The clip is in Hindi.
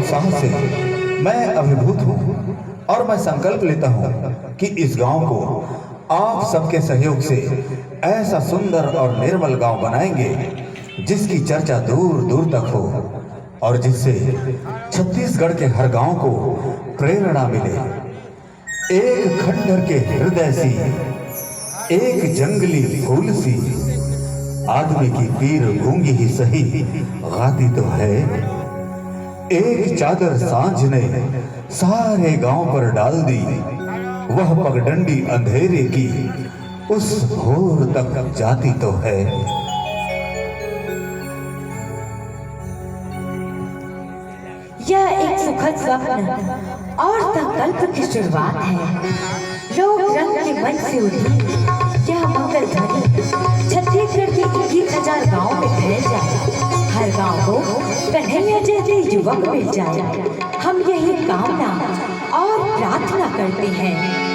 उत्साह से मैं अभिभूत हूँ और मैं संकल्प लेता हूँ कि इस गांव को आप सबके सहयोग से ऐसा सुंदर और निर्मल गांव बनाएंगे जिसकी चर्चा दूर दूर तक हो और जिससे छत्तीसगढ़ के हर गांव को प्रेरणा मिले। एक खंडहर के हृदय सी, एक जंगली फूल सी, आदमी की पीर गूंगी ही सही गाती तो है। एक चादर सांझ ने सारे गांव पर डाल दी, वह पगडंडी अंधेरे की उस भोर तक जाती तो है। यह एक सुखद स्वप्न और संकल्प की शुरुआत है। लोग रंग के मन से उठी यह मंगल ध्वनि छत्तीसगढ़ के 21,000 गाँव में फैल जाए, हर गांव को कन्हैया जैसे युवक मिल जाए। हम यही कामना और प्रार्थना करते हैं।